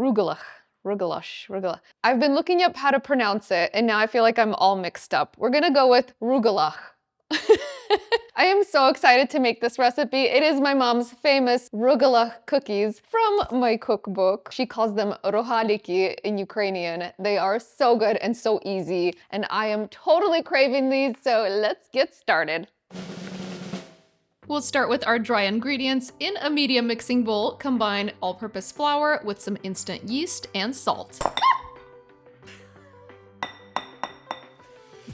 Rugelach. Rugelach. I've been looking up how to pronounce it, and now I feel like I'm all mixed up. We're gonna go with Rugelach. I am so excited to make this recipe. It is my mom's famous Rugelach cookies from my cookbook. She calls them rohaliki in Ukrainian. They are so good and so easy, and I am totally craving these, so let's get started. We'll start with our dry ingredients. In a medium mixing bowl, combine all-purpose flour with some instant yeast and salt.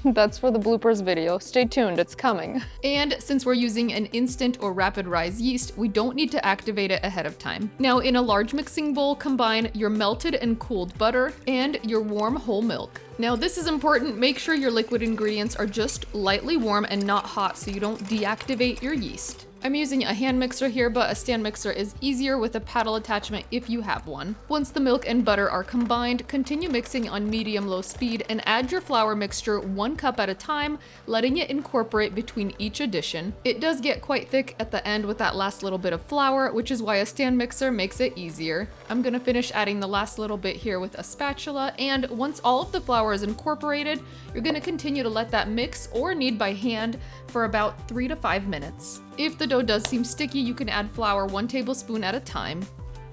That's for the bloopers video. Stay tuned, it's coming. And since we're using an instant or rapid rise yeast, we don't need to activate it ahead of time. Now in a large mixing bowl, combine your melted and cooled butter and your warm whole milk. Now this is important, make sure your liquid ingredients are just lightly warm and not hot so you don't deactivate your yeast. I'm using a hand mixer here, but a stand mixer is easier with a paddle attachment if you have one. Once the milk and butter are combined, continue mixing on medium-low speed and add your flour mixture 1 cup at a time, letting it incorporate between each addition. It does get quite thick at the end with that last little bit of flour, which is why a stand mixer makes it easier. I'm gonna finish adding the last little bit here with a spatula, and once all of the flour is incorporated, you're gonna continue to let that mix or knead by hand for about 3 to 5 minutes. If the dough does seem sticky, you can add flour 1 tablespoon at a time.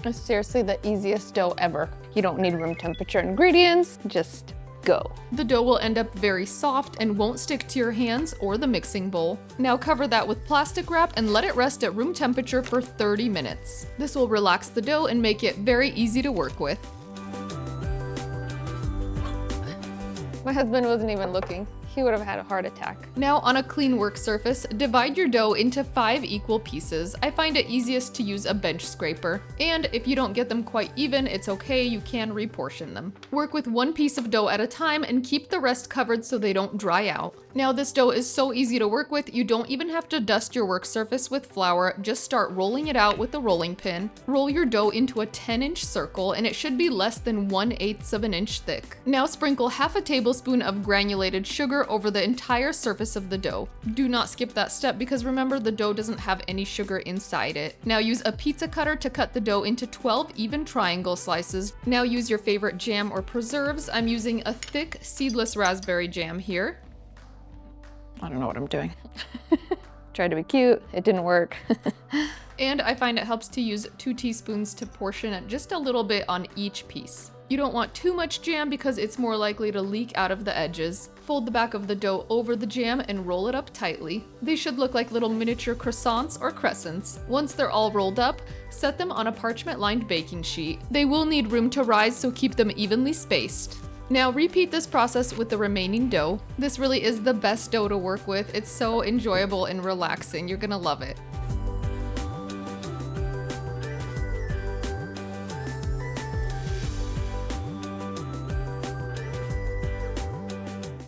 It's seriously the easiest dough ever. You don't need room temperature ingredients, just go. The dough will end up very soft and won't stick to your hands or the mixing bowl. Now cover that with plastic wrap and let it rest at room temperature for 30 minutes. This will relax the dough and make it very easy to work with. My husband wasn't even looking. He would have had a heart attack. Now on a clean work surface, divide your dough into 5 equal pieces. I find it easiest to use a bench scraper. And if you don't get them quite even, it's okay, you can reportion them. Work with 1 piece of dough at a time and keep the rest covered so they don't dry out. Now this dough is so easy to work with, you don't even have to dust your work surface with flour, just start rolling it out with a rolling pin. Roll your dough into a 10-inch circle and it should be less than 1/8 of an inch thick. Now sprinkle half a tablespoon of granulated sugar over the entire surface of the dough. Do not skip that step because remember the dough doesn't have any sugar inside it. Now use a pizza cutter to cut the dough into 12 even triangle slices. Now use your favorite jam or preserves. I'm using a thick seedless raspberry jam here. I don't know what I'm doing. Tried to be cute, it didn't work. And I find it helps to use 2 teaspoons to portion it just a little bit on each piece. You don't want too much jam because it's more likely to leak out of the edges. Fold the back of the dough over the jam and roll it up tightly. These should look like little miniature croissants or crescents. Once they're all rolled up, set them on a parchment-lined baking sheet. They will need room to rise, so keep them evenly spaced. Now repeat this process with the remaining dough. This really is the best dough to work with. It's so enjoyable and relaxing. You're gonna love it.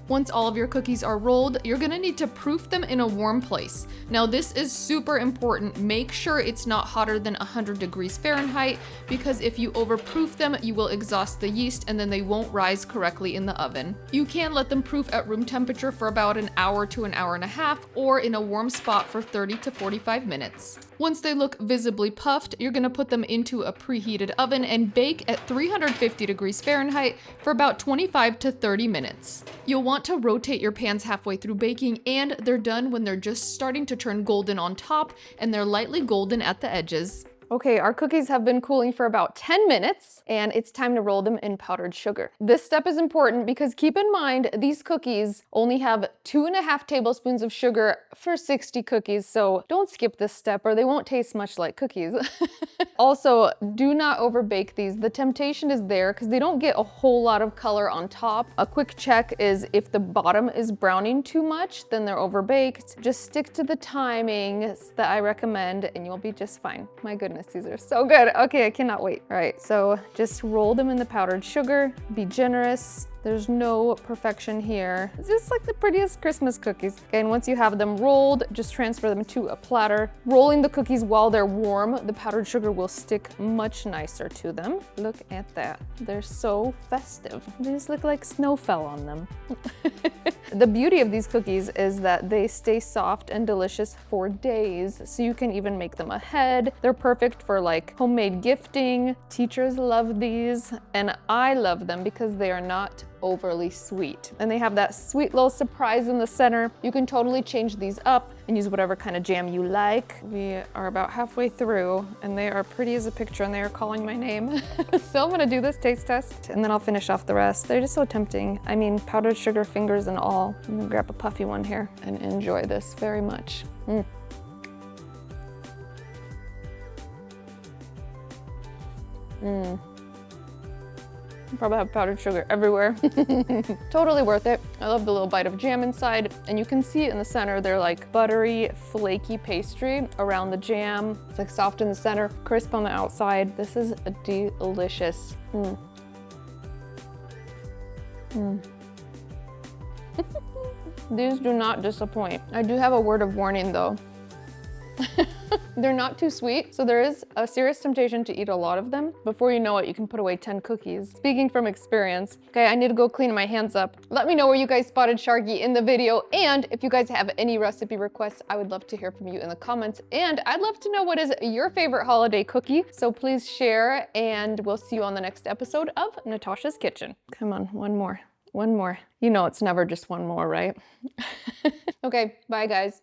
Once all of your cookies are rolled, you're gonna need to proof them in a warm place. Now this is super important. Make sure it's not hotter than 100 degrees Fahrenheit because if you overproof them, you will exhaust the yeast and then they won't rise correctly in the oven. You can let them proof at room temperature for about an hour to an hour and a half or in a warm spot for 30 to 45 minutes. Once they look visibly puffed, you're gonna put them into a preheated oven and bake at 350 degrees Fahrenheit for about 25 to 30 minutes. You'll want to rotate your pans halfway through baking, and they're done when they're just starting to turn golden on top and they're lightly golden at the edges. Okay, our cookies have been cooling for about 10 minutes and it's time to roll them in powdered sugar. This step is important because keep in mind, these cookies only have 2.5 tablespoons of sugar for 60 cookies, so don't skip this step or they won't taste much like cookies. Also, do not overbake these. The temptation is there because they don't get a whole lot of color on top. A quick check is if the bottom is browning too much, then they're overbaked. Just stick to the timings that I recommend and you'll be just fine. My goodness. These are so good. Okay, I cannot wait. All right, so just roll them in the powdered sugar. Be generous. There's no perfection here. It's just like the prettiest Christmas cookies. Okay, and once you have them rolled, just transfer them to a platter. Rolling the cookies while they're warm, the powdered sugar will stick much nicer to them. Look at that. They're so festive. They just look like snow fell on them. The beauty of these cookies is that they stay soft and delicious for days, so you can even make them ahead. They're perfect for like homemade gifting. Teachers love these, and I love them because they are not overly sweet. And they have that sweet little surprise in the center. You can totally change these up and use whatever kind of jam you like. We are about halfway through and they are pretty as a picture and they are calling my name. So I'm gonna do this taste test and then I'll finish off the rest. They're just so tempting. I mean, powdered sugar fingers and all. I'm gonna grab a puffy one here and enjoy this very much. Probably have powdered sugar everywhere. Totally worth it. I love the little bite of jam inside, and you can see it in the center. They're like buttery, flaky pastry around the jam. It's like soft in the center, crisp on the outside. This is delicious. These do not disappoint. I do have a word of warning though. They're not too sweet, so there is a serious temptation to eat a lot of them. Before you know it, you can put away 10 cookies. Speaking from experience. Okay, I need to go clean my hands up. Let me know where you guys spotted Sharky in the video, and if you guys have any recipe requests, I would love to hear from you in the comments, and I'd love to know what is your favorite holiday cookie, so please share, and we'll see you on the next episode of Natasha's Kitchen. Come on, one more. One more. You know it's never just one more, right? Okay, bye guys.